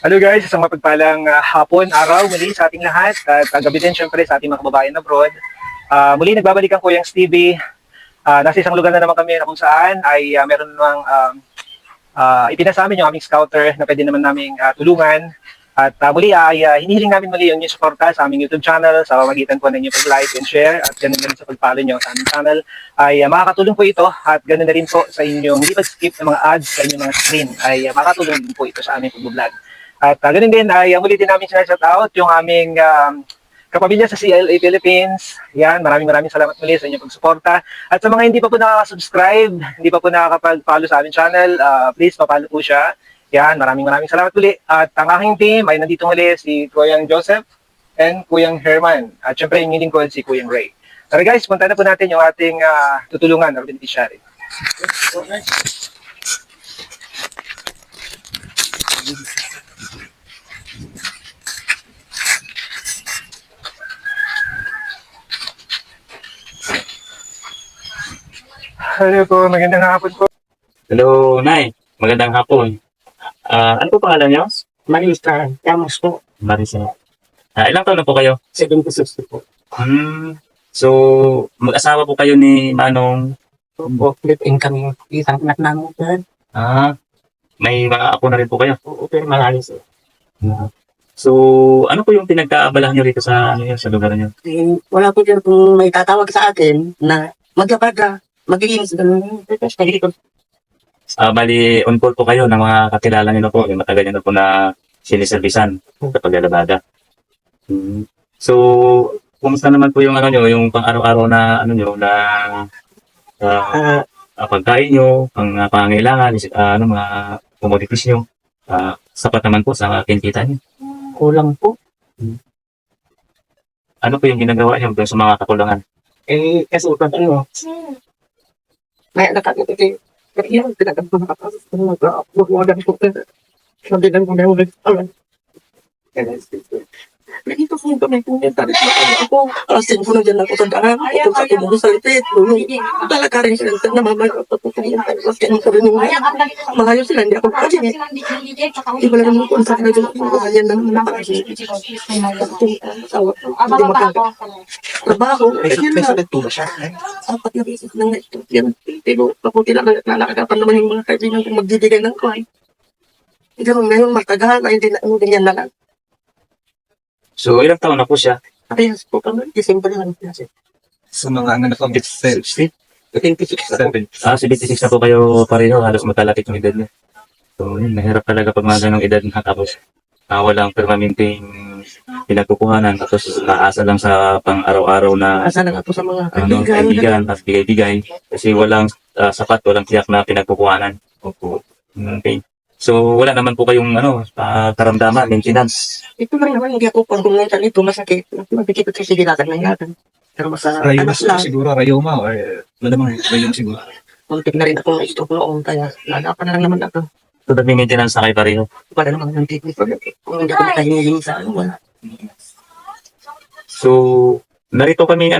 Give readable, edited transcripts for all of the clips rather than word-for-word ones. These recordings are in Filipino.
Hello guys, isang mapagpalang hapon, araw muli sa ating lahat at gabi din syempre sa ating mga kababayan abroad. Muli nagbabalikan ko yung Stevie. Nasa isang lugar na naman kami na kung saan ay meron namang ipinasa sa amin yung aming scouter na pwede naman naming tulungan. At muli ay hinihiling namin muli yung inyong suporta sa aming YouTube channel sa pamamagitan po ng inyong pag-like and share at ganun din sa pag-follow nyo sa aming channel ay makakatulong po ito at ganun na rin po sa inyong hindi pag-skip ng mga ads sa inyong mga screen ay makakatulong din po ito sa aming pag-vlog. At ganun din ay muli din namin shout out yung aming kapamilya sa CLA Philippines. Yan, maraming salamat muli sa inyong pagsuporta. At sa mga hindi pa po nakaka-subscribe, hindi pa po nakakapag-follow sa aming channel, please pa-follow po siya. Yan, maraming salamat muli. At ang aking team ay nandito muli si Kuyang Joseph and Kuyang Herman. At syempre yung lingkod si Kuyang Ray. Tara guys, punta na po natin yung ating tutulungan or beneficiary. Hello po, magandang hapon po. Hello, Nay. Magandang hapon. Ano po pangalan niyo? Marisa, Ramos po. Marisa. Ilang taon na po kayo? 76 po. So, mag-asawa po kayo ni Manong. Opo, live-in kami. Isang anak namin dyan. May mga apo na rin po kayo. Oo, pero malalis. So, ano po yung pinagkaabalahan niyo rito sa, sa lugar niyo? Wala po dyan kung may tatawag sa akin na maglapad ka, mag-iinis, gano'n. Tapos nagiging Bali, on call po kayo ng mga kakilala niyo na po. Yung matagal niyo na po na siniservisan sa paglalabada. So, kumusta naman po yung ano niyo, yung pang-araw-araw na ano niyo, na pagkain nyo, ang pangangailangan, mga commodities nyo, sapat naman po sa kinikita nyo. kulang po. Ano po yung ginagawa nyo sa mga kakulangan? Kasi upan ano, may nakakita pero yun, pinagkakita ko nakapasok ko mag-upload ko pero sabi lang ko na yung nag-alam. Nagito ko yung kamay po niya, tarik na ako. Asin ko na dyan ako sa daan. Ito sa tulong sa lipit. Talaga rin sila na mamaya. Tapos kaya ko rin yung malayo sila. Hindi ako kasi hindi ko lang kung saan na dyan ako. Ganyan lang hindi magkakatrabaho. May sakit po ba siya? Apat na beses lang na ito. Pero mabuti lang nalakagapan naman yung mga kaibigan kong magbibigay ng kuhay. Ikaw ngayon matagal na hindi na ganyan na lang. So, ilang taon na po siya? Parehas po kami. December lang kasi. Sa mga ano na po, 60? 26 na po. 76 na po kayo pareho. Halos magkalapit yung edad niya. So, yun, mahirap talaga pag mga ganong edad na tapos walang permanenteng pinagkukuhanan tapos naasa lang sa pang-araw-araw na Asa lang ako sa mga kaibigan at bigay-bigay kasi walang sapat, walang tiyak na pinagkukuhanan. Opo. Okay. So, wala naman po kayong karamdaman, maintenance. Ito lang naman, hindi ako pang kumuntan ito, masakit. Mabikit ko kasi dilatan ng yatan. Pero masa Rayoma anas lang. siguro, Rayoma or malamang Rayoma siguro. Muntik na rin akong na-stroke noong, kaya lalapan na lang naman ako. So, nag-maintenance na kayo pareho. Para naman ng technique. Kung hindi ako nakahingi sa ano, wala. So, narito kami,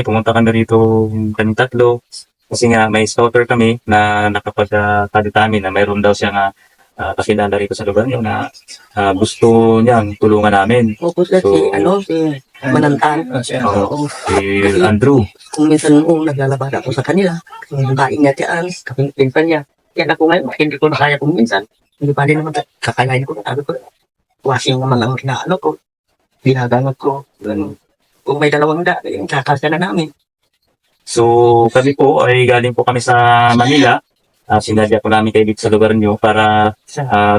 pumunta kami rito kami tatlo. Kasi nga, may scouter kami na nakapagkadit amin na mayroon daw siyang kakilala rito sa lugar niyo na gusto niyang tulungan namin. Focus na si Manantan. Oo, si Andrew. Kung minsan noong naglalabada ako sa kanila, yung babae niya tiyaan, kapinipinsan niya. Kaya ako ngayon, hindi ko na kaya kung minsan. Hindi pa rin naman kakayain ko. Sabi ko, washing naman ang kinaano ko. Ginagamit ko. Kung may dalawang yung kakasya na namin. So, kami po ay galing po kami sa Manila. Sinadya po namin kayo dito sa lugar niyo para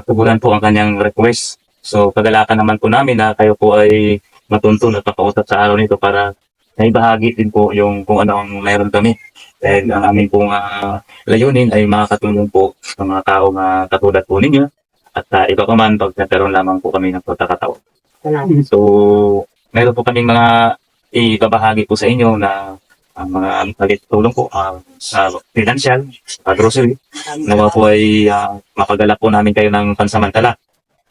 tugunan po ang kanyang request. So, kagalakan naman po namin na kayo po ay matuntun at makausap sa araw nito para naibahagi din po yung kung ano ang mayroon kami. Dahil ang aming pong layunin ay makakatulong po sa mga tao na katulad po ninyo. At iba pa man pag nagkaroon lamang po kami ng pagkakataon. So, mayroon po kaming mga ibabahagi po sa inyo na ang mga palit tulong po sa financial, grocery, nawa po ay makagalak po namin kayo ng pansamantala.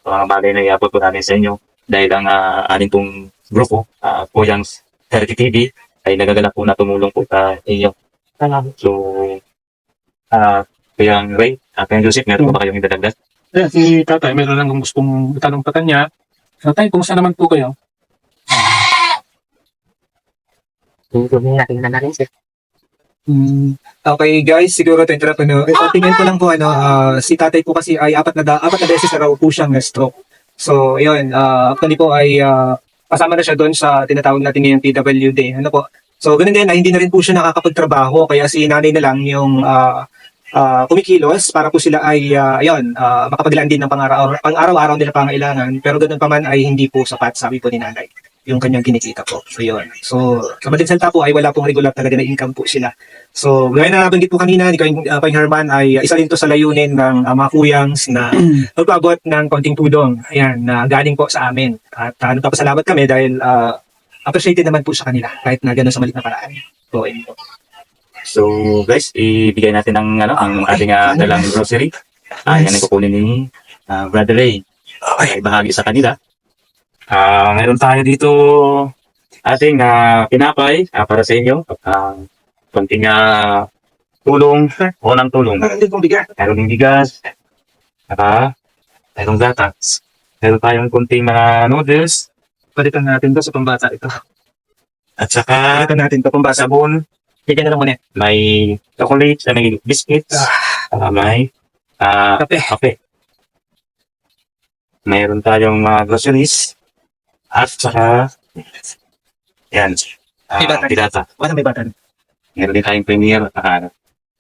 So, ang bagay na iabot po namin sa inyo dahil ang ating pong grupo, Kuyang 30 TV, ay nagagalak po na tumulong po sa inyo. So, Kuyang Ray, Kuyang Joseph, meron po ba kayong idadagdag? Ayan, si tatay, meron lang gustong itanong pa kanya. Tatay, kumusta naman po kayo? Hindi natin na rin sir. Okay guys, siguro to interrupt tingnan ko lang po si tatay po kasi ay apat na beses na raw po siyang na-stroke. So, yun, actually po ay kasama na siya doon sa tinatawag natin ngayong PWD. Ano po? So, ganun din, hindi na rin po siya nakakapagtrabaho kaya si nanay na lang yung kumikilos para po sila ay makapaglaan din ng pang-araw-araw nila pangailangan. Pero ganun pa man ay hindi po sapat, sabi po ni nanay, yung kanyang kinikita po. So, yun. So, sa madaling salita po ay wala pong regular talaga na income po sila. So, gaya na nabanggit po kanina ni Kuya Herman ay isa rin to sa layunin ng mga kuyangs na magpabot ng konting tulong. Ayan, na galing po sa amin. At nagpapasalamat kami dahil appreciated naman po sa kanila kahit na gano'n sa maliit na paraan. So, ayun po. So guys, ibigay natin ang ang ating dalang grocery. Yan ang kukunin ni Brother Ray. Ay bahagi sa kanila. Meron tayo dito ating pinapay para sa inyo. Konting tulong, unang tulong. Hindi kong bigat. Meron ng bigas. Merong gatas. Meron tayong konting mga noodles. Palitan natin to sa pambata ito. At saka Palitan natin to pambata. sabon. Bigyan na lang muna. May chocolate, may biscuits, may kape. Mayroon tayong mga groceries at saka yan, pirata. Wala may bata. Meron din tayong premier.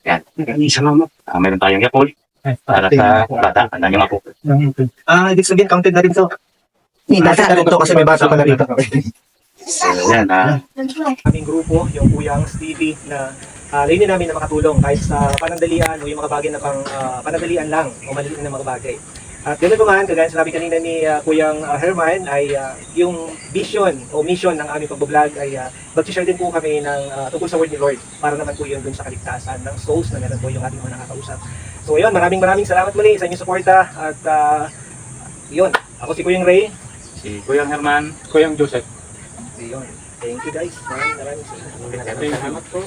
Yan. Salamat. Meron tayong Yakult para sa bata. Ang yung ako. Ibig sabihin, counted na rin to. Bata na rin to kasi may bata pa na rito. So, yan. Aming grupo, yung Kuyang TV na layunin namin na makatulong kahit sa panandalian o yung mga bagay na panandalian lang o maliliit na mga bagay. At ganoon naman, kagaya sinabi kanina ni Kuyang Herman, ay yung vision o mission ng aming pag-vlog ay mag-share din po kami ng tungkol sa word ni Lord para naman po yun dun sa kaligtasan ng souls na meron po yung ating mga nakakausap. So yun, maraming salamat muli sa inyong suporta at yun, ako si Kuyang Ray. Si Kuya Herman. Kuyang Joseph. Yun. Thank you guys. Maraming salamat po.